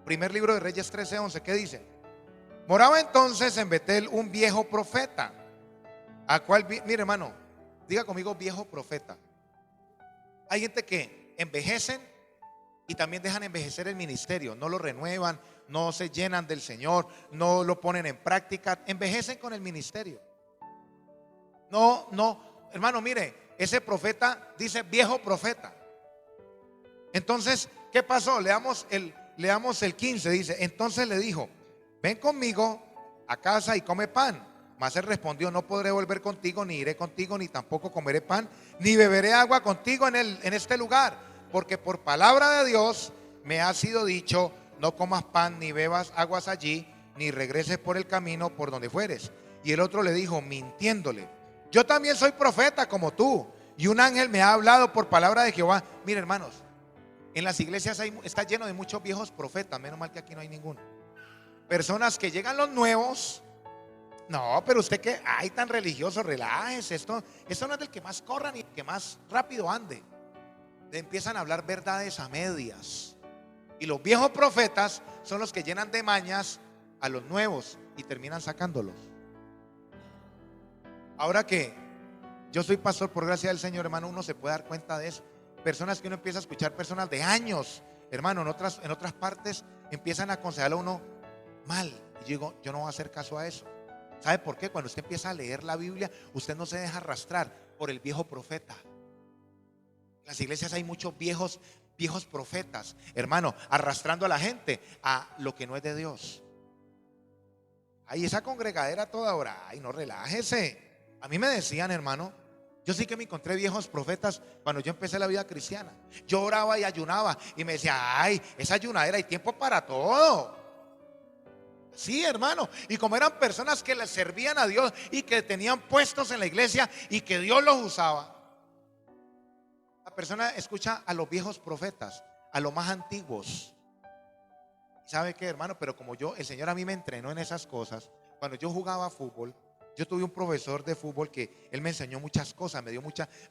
Primer libro de Reyes 13, 11, ¿qué dice? Moraba entonces en Betel un viejo profeta, a cual, mire, hermano, diga conmigo, viejo profeta. Hay gente que envejecen y también dejan envejecer el ministerio, no lo renuevan, no se llenan del Señor, no lo ponen en práctica, envejecen con el ministerio. No, hermano, mire, ese profeta dice viejo profeta. Entonces, ¿qué pasó? Leamos el 15, dice, entonces le dijo, ven conmigo a casa y come pan. Mas él respondió, no podré volver contigo, ni iré contigo, ni tampoco comeré pan, ni beberé agua contigo en este lugar, porque por palabra de Dios me ha sido dicho, no comas pan, ni bebas aguas allí, ni regreses por el camino por donde fueres. Y el otro le dijo, mintiéndole, yo también soy profeta como tú, y un ángel me ha hablado por palabra de Jehová. Mire, hermanos, en las iglesias está lleno de muchos viejos profetas, menos mal que aquí no hay ninguno. Personas que llegan los nuevos. No, pero usted que, ay, tan religioso, relájese, esto no es del que más corra ni el que más rápido ande. Le empiezan a hablar verdades a medias. Y los viejos profetas son los que llenan de mañas a los nuevos y terminan sacándolos. Ahora que yo soy pastor por gracia del Señor, hermano, uno se puede dar cuenta de eso. Personas que uno empieza a escuchar, personas de años, hermano, en otras partes empiezan a aconsejarle a uno mal. Y yo digo, yo no voy a hacer caso a eso. ¿Sabe por qué? Cuando usted empieza a leer la Biblia, usted no se deja arrastrar por el viejo profeta. En las iglesias hay muchos viejos profetas, hermano, arrastrando a la gente a lo que no es de Dios. Ay, esa congregadera toda hora, ay, no, relájese. A mí me decían, hermano, yo sí que me encontré viejos profetas cuando yo empecé la vida cristiana. Yo oraba y ayunaba y me decía, ay, esa ayunadera, hay tiempo para todo. Sí, hermano, y como eran personas que le servían a Dios y que tenían puestos en la iglesia y que Dios los usaba, la persona escucha a los viejos profetas, a los más antiguos. ¿Sabe qué, hermano? Pero como el Señor a mí me entrenó en esas cosas, cuando yo jugaba fútbol, Yo tuve un profesor de fútbol que él me enseñó muchas cosas,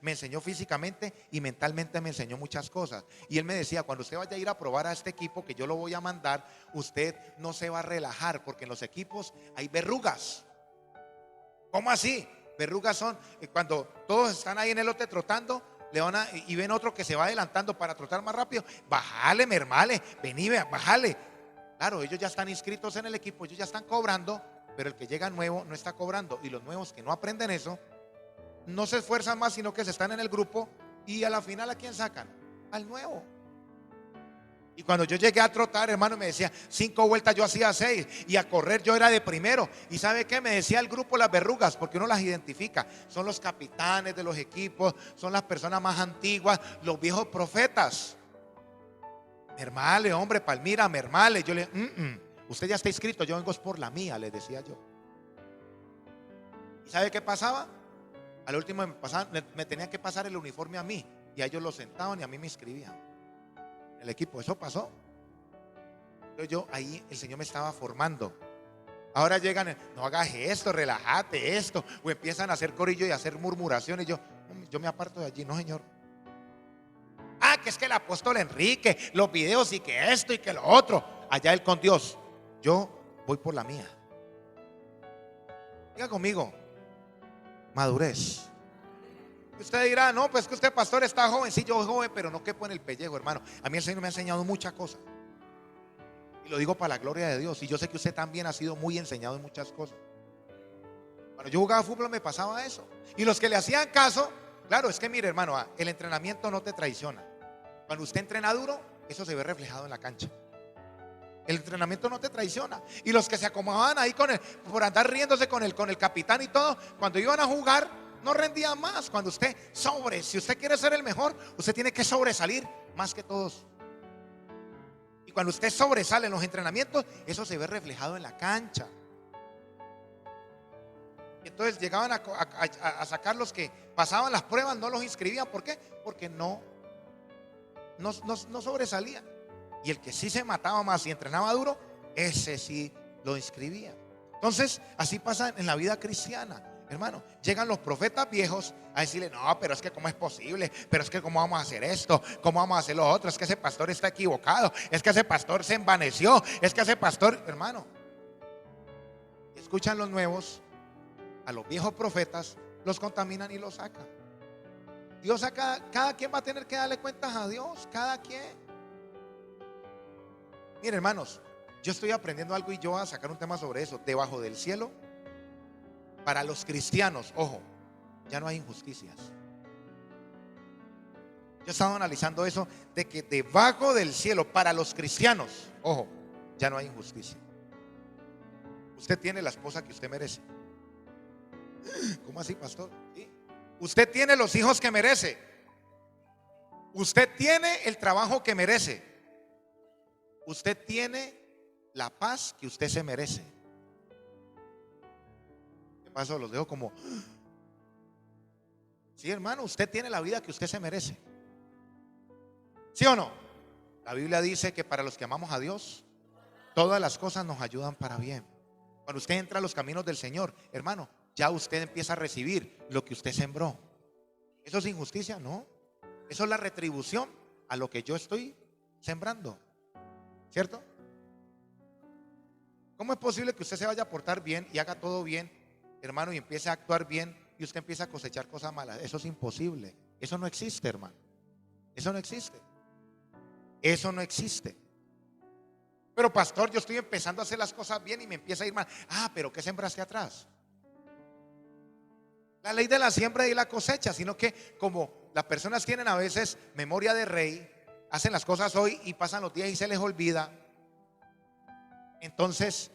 me enseñó físicamente y mentalmente me enseñó muchas cosas. Y él me decía, cuando usted vaya a ir a probar a este equipo que yo lo voy a mandar, usted no se va a relajar porque en los equipos hay verrugas. ¿Cómo así? Verrugas son cuando todos están ahí en el lote trotando, y ven otro que se va adelantando para trotar más rápido. Bájale, mermale, vení, bájale. Claro, ellos ya están inscritos en el equipo, ellos ya están cobrando, pero el que llega nuevo no está cobrando. Y los nuevos que no aprenden eso, no se esfuerzan más, sino que se están en el grupo. Y a la final, ¿a quién sacan? Al nuevo. Y cuando yo llegué a trotar, hermano, me decía 5 vueltas, yo hacía 6. Y a correr yo era de primero. ¿Y sabe qué? Me decía el grupo las verrugas, porque uno las identifica. Son los capitanes de los equipos, son las personas más antiguas, los viejos profetas. Mermale, hombre, Palmira, mermale. Yo le usted ya está inscrito, yo vengo por la mía, les decía yo. ¿Y sabe qué pasaba? Al último me tenía que pasar el uniforme a mí. Y a ellos lo sentaban y a mí me inscribían el equipo. Eso pasó. Entonces yo ahí el Señor me estaba formando. Ahora llegan, no hagas esto, relájate esto, o empiezan a hacer corillo y a hacer murmuraciones. Yo me aparto de allí. No, Señor. Que es que el apóstol Enrique, los videos y que esto y que lo otro. Allá él con Dios. Yo voy por la mía. Diga conmigo, madurez. Usted dirá, no, pues que usted, pastor, está joven. Sí, yo joven, pero no quepo en el pellejo, hermano. A mí el Señor me ha enseñado muchas cosas. Y lo digo para la gloria de Dios. Y yo sé que usted también ha sido muy enseñado en muchas cosas. Cuando yo jugaba fútbol me pasaba eso. Y los que le hacían caso, claro, es que mire, hermano, el entrenamiento no te traiciona. Cuando usted entrena duro, eso se ve reflejado en la cancha. El entrenamiento no te traiciona. Y los que se acomodaban ahí por andar riéndose con el capitán y todo, cuando iban a jugar, no rendían más. Cuando usted si usted quiere ser el mejor, usted tiene que sobresalir más que todos. Y cuando usted sobresale en los entrenamientos, eso se ve reflejado en la cancha. Y entonces llegaban a sacar los que pasaban las pruebas, no los inscribían. ¿Por qué? Porque no sobresalían. Y el que sí se mataba más y entrenaba duro, ese sí lo inscribía. Entonces así pasa en la vida cristiana, hermano. Llegan los profetas viejos a decirle, no, pero es que cómo es posible, pero es que cómo vamos a hacer esto, cómo vamos a hacer lo otro, es que ese pastor está equivocado, es que ese pastor se envaneció, es que ese pastor, hermano. Escuchan los nuevos, a los viejos profetas, los contaminan y los sacan. Dios cada quien va a tener que darle cuentas a Dios, cada quien. Miren, hermanos, yo estoy aprendiendo algo y yo voy a sacar un tema sobre eso. Debajo del cielo, para los cristianos, ojo, ya no hay injusticias. Yo estaba analizando eso, de que debajo del cielo, para los cristianos, ojo, ya no hay injusticia. Usted tiene la esposa que usted merece. ¿Cómo así, pastor? ¿Sí? Usted tiene los hijos que merece. Usted tiene el trabajo que merece. Usted tiene la paz que usted se merece. ¿Qué pasó? Los dejo como... Sí, hermano, usted tiene la vida que usted se merece. ¿Sí o no? La Biblia dice que para los que amamos a Dios, todas las cosas nos ayudan para bien. Cuando usted entra a los caminos del Señor, hermano, ya usted empieza a recibir lo que usted sembró. ¿Eso es injusticia? No. Eso es la retribución a lo que yo estoy sembrando. ¿Cierto? ¿Cómo es posible que usted se vaya a portar bien y haga todo bien, hermano, y empiece a actuar bien y usted empieza a cosechar cosas malas? Eso es imposible. Eso no existe, hermano. Eso no existe. Eso no existe. Pero pastor, yo estoy empezando a hacer las cosas bien y me empieza a ir mal. Pero ¿qué sembraste atrás? La ley de la siembra y la cosecha, sino que como las personas tienen a veces memoria de rey, hacen las cosas hoy y pasan los días y se les olvida. Entonces,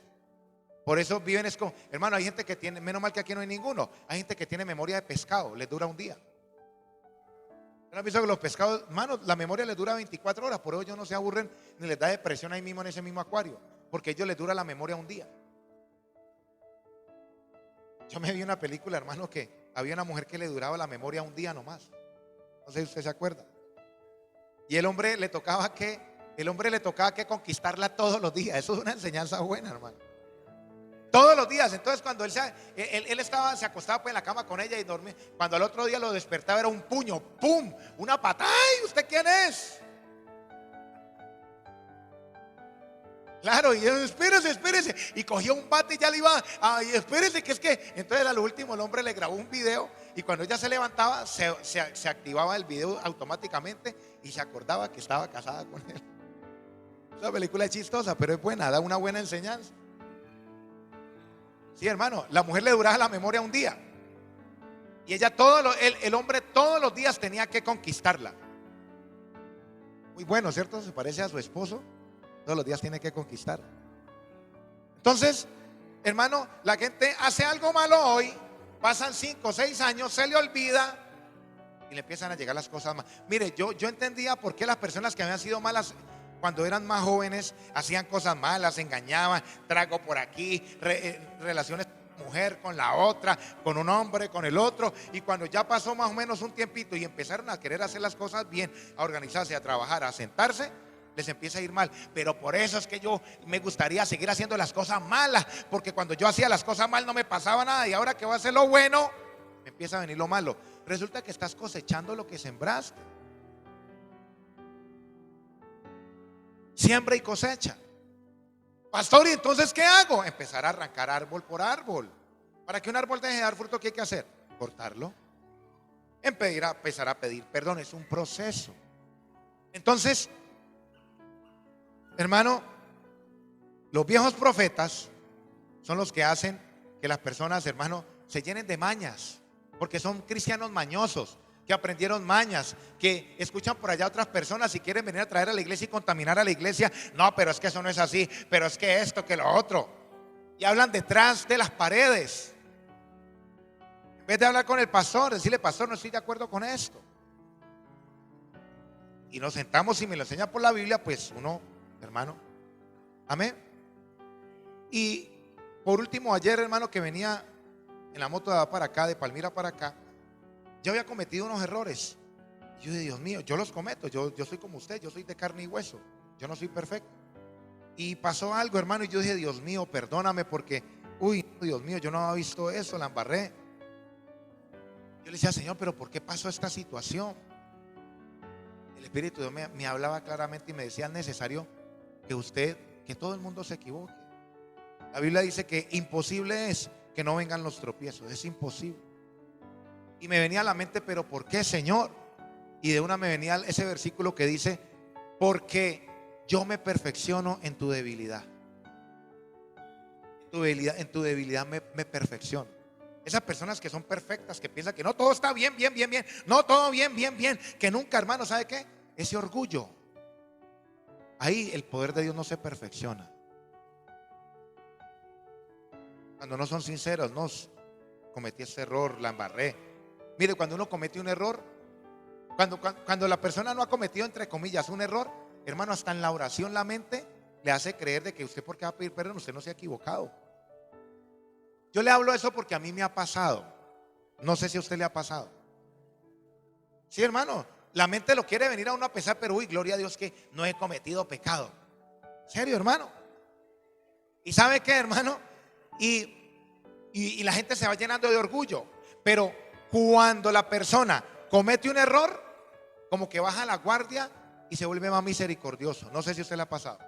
por eso viven hermano, hay gente que tiene, menos mal que aquí no hay ninguno, hay gente que tiene memoria de pescado, les dura un día. ¿No han visto que los pescados, hermano, la memoria les dura 24 horas? Por eso ellos no se aburren ni les da depresión ahí mismo en ese mismo acuario, porque a ellos les dura la memoria un día. Yo me vi una película, hermano, que había una mujer que le duraba la memoria un día nomás. No sé si usted se acuerda. Y el hombre le tocaba que conquistarla todos los días. Eso es una enseñanza buena, hermano. Todos los días. Entonces cuando él estaba, se acostaba pues en la cama con ella y dormía. Cuando al otro día lo despertaba era un puño, ¡pum! Una patada. ¡Ay! ¿Usted quién es? Claro, y él, espérese, espérese. Y cogió un bate y ya le iba, ay, espérese, que es que. Entonces a lo último el hombre le grabó un video y cuando ella se levantaba se activaba el video automáticamente y se acordaba que estaba casada con él. La película es chistosa, pero es buena, da una buena enseñanza. Sí, hermano, la mujer le duraba la memoria un día. Y ella, el hombre todos los días tenía que conquistarla. Muy bueno, ¿cierto? Se parece a su esposo. Todos los días tiene que conquistar. Entonces, hermano, la gente hace algo malo hoy, pasan 5 o 6 años, se le olvida y le empiezan a llegar las cosas malas. Mire, yo entendía por qué las personas que habían sido malas cuando eran más jóvenes hacían cosas malas, engañaban, trago por aquí, relaciones mujer con la otra, con un hombre, con el otro, y cuando ya pasó más o menos un tiempito y empezaron a querer hacer las cosas bien, a organizarse, a trabajar, a sentarse, les empieza a ir mal. Pero por eso es que yo me gustaría seguir haciendo las cosas malas, porque cuando yo hacía las cosas mal no me pasaba nada, y ahora que voy a hacer lo bueno, me empieza a venir lo malo. Resulta que estás cosechando lo que sembraste. Siembra y cosecha. Pastor, ¿y entonces qué hago? Empezar a arrancar árbol por árbol. Para que un árbol deje de dar fruto, ¿qué hay que hacer? Cortarlo. Empezar a pedir perdón. Es un proceso. Entonces, hermano, los viejos profetas son los que hacen que las personas, hermano, se llenen de mañas, porque son cristianos mañosos, que aprendieron mañas, que escuchan por allá a otras personas y quieren venir a traer a la iglesia y contaminar a la iglesia. No, pero es que eso no es así, pero es que esto, que lo otro. Y hablan detrás de las paredes. En vez de hablar con el pastor, decirle: pastor, no estoy de acuerdo con esto. Y nos sentamos y me lo enseña por la Biblia, pues uno, hermano, amén. Y por último, ayer, hermano, que venía en la moto de para acá, de Palmira para acá, yo había cometido unos errores. Yo dije: Dios mío, yo los cometo, yo soy como usted, yo soy de carne y hueso, yo no soy perfecto. Y pasó algo, hermano, y yo dije: Dios mío, perdóname, porque, uy, Dios mío, yo no había visto eso, la embarré. Yo le decía: Señor, pero ¿por qué pasó esta situación? El Espíritu de Dios me hablaba claramente y me decía: es necesario que todo el mundo se equivoque. La Biblia dice que imposible es que no vengan los tropiezos, es imposible. Y me venía a la mente: pero ¿por qué, Señor? Y de una me venía ese versículo que dice: porque yo me perfecciono en tu debilidad. En tu debilidad me perfecciono. Esas personas que son perfectas, que piensan que no, todo está bien, bien, bien, bien, no, todo bien, bien, bien, que nunca, hermano, ¿sabe qué? Ese orgullo, ahí el poder de Dios no se perfecciona. Cuando no son sinceros: no, cometí ese error, la embarré. Mire, cuando uno comete un error, cuando la persona no ha cometido, entre comillas, un error, hermano, hasta en la oración la mente le hace creer de que usted, porque va a pedir perdón, usted no se ha equivocado. Yo le hablo eso porque a mí me ha pasado. No sé si a usted le ha pasado. Sí, hermano, la mente lo quiere venir a uno a pesar, pero uy, gloria a Dios que no he cometido pecado. ¿Serio, hermano? ¿Y sabe qué, hermano? Y la gente se va llenando de orgullo. Pero cuando la persona comete un error, como que baja la guardia y se vuelve más misericordioso. No sé si a usted le ha pasado.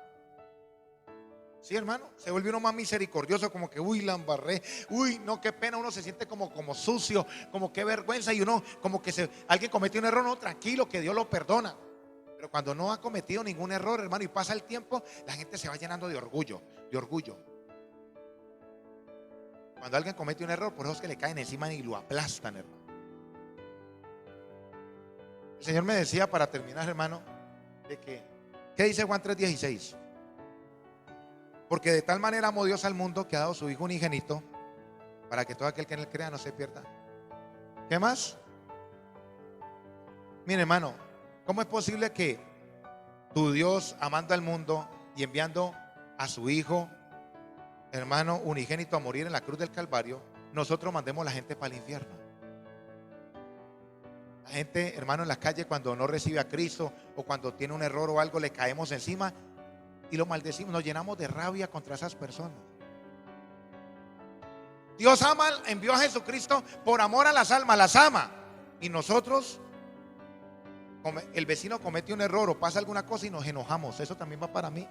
Sí, hermano, se vuelve uno más misericordioso, como que uy, la embarré, uy, no, qué pena. Uno se siente como sucio, como qué vergüenza. Y uno como que alguien cometió un error, no, tranquilo, que Dios lo perdona. Pero cuando no ha cometido ningún error, hermano, y pasa el tiempo, la gente se va llenando de orgullo, de orgullo. Cuando alguien comete un error, por eso es que le caen encima y lo aplastan, hermano. El Señor me decía, para terminar, hermano, de que, ¿qué dice Juan 3:16? Porque de tal manera amó Dios al mundo, que ha dado su Hijo unigénito, para que todo aquel que en él crea no se pierda. ¿Qué más? Mire, hermano, ¿cómo es posible que tu Dios, amando al mundo y enviando a su Hijo, hermano, unigénito, a morir en la cruz del Calvario, nosotros mandemos a la gente para el infierno? La gente, hermano, en la calle, cuando no recibe a Cristo o cuando tiene un error o algo, le caemos encima y lo maldecimos, nos llenamos de rabia contra esas personas. Dios envió a Jesucristo por amor a las almas, las ama. Y nosotros, el vecino comete un error o pasa alguna cosa y nos enojamos. Eso también va para mí.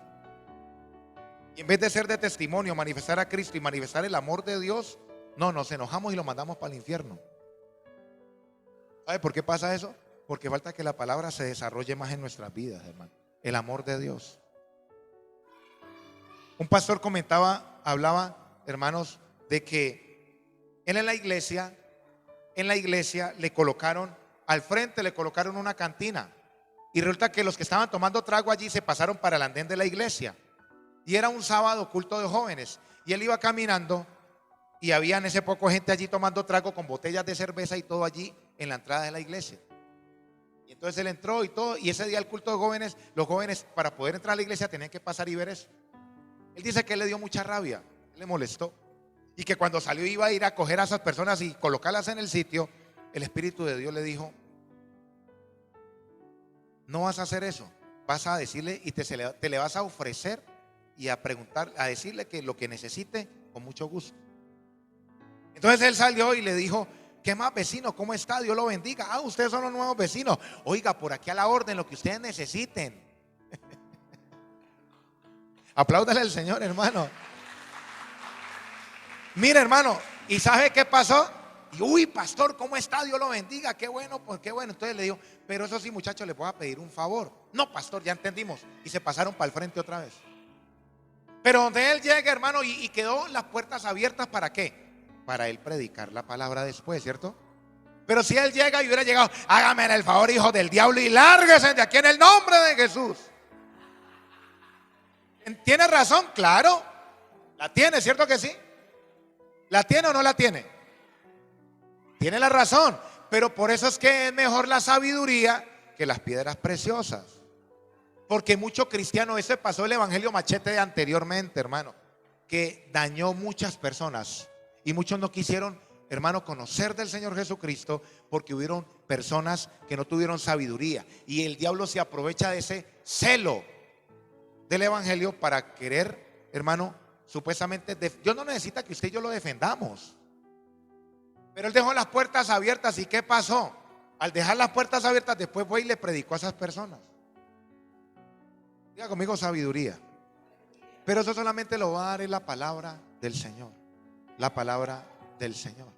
Y en vez de ser de testimonio, manifestar a Cristo y manifestar el amor de Dios, no, nos enojamos y lo mandamos para el infierno. ¿Sabe por qué pasa eso? Porque falta que la palabra se desarrolle más en nuestras vidas, hermano. El amor de Dios. Un pastor hablaba, hermanos, de que él en la iglesia le colocaron, al frente le colocaron una cantina. Y resulta que los que estaban tomando trago allí se pasaron para el andén de la iglesia. Y era un sábado culto de jóvenes. Y él iba caminando y había en ese poco gente allí tomando trago con botellas de cerveza y todo allí en la entrada de la iglesia. Y entonces él entró y todo. Y ese día el culto de jóvenes, los jóvenes para poder entrar a la iglesia tenían que pasar y ver eso. Él dice que él le dio mucha rabia, le molestó. Y que cuando salió iba a ir a coger a esas personas y colocarlas en el sitio. El Espíritu de Dios le dijo: no vas a hacer eso. Vas a decirle y te le vas a ofrecer y a preguntar, a decirle que lo que necesite con mucho gusto. Entonces él salió y le dijo: ¿qué más, vecino? ¿Cómo está? Dios lo bendiga. Ah, ustedes son los nuevos vecinos. Oiga, por aquí a la orden, lo que ustedes necesiten. Apláudale al Señor, hermano. Mira, hermano, ¿y sabe qué pasó? Y, uy, pastor, ¿cómo está? Dios lo bendiga. Qué bueno, pues qué bueno. Entonces le digo: pero eso sí, muchachos, les voy a pedir un favor. No, pastor, ya entendimos. Y se pasaron para el frente otra vez. Pero donde él llega, hermano, y quedó las puertas abiertas, ¿para qué? Para él predicar la palabra después, ¿cierto? Pero si él llega y hubiera llegado: hágame el favor, hijo del diablo, y lárguese de aquí en el nombre de Jesús. ¿Tiene razón? Claro. ¿La tiene? ¿Cierto que sí? ¿La tiene o no la tiene? Tiene la razón. Pero por eso es que es mejor la sabiduría que las piedras preciosas. Porque mucho cristiano, ese pasó el evangelio machete de anteriormente, hermano, que dañó muchas personas. Y muchos no quisieron, hermano, conocer del Señor Jesucristo porque hubieron personas que no tuvieron sabiduría. Y el diablo se aprovecha de ese celo del evangelio para querer, hermano, supuestamente, Dios no necesita que usted y yo lo defendamos. Pero él dejó las puertas abiertas. ¿Y qué pasó? Al dejar las puertas abiertas, después fue y le predicó a esas personas. Diga conmigo: sabiduría. Pero eso solamente lo va a dar en la palabra del Señor. La palabra del Señor.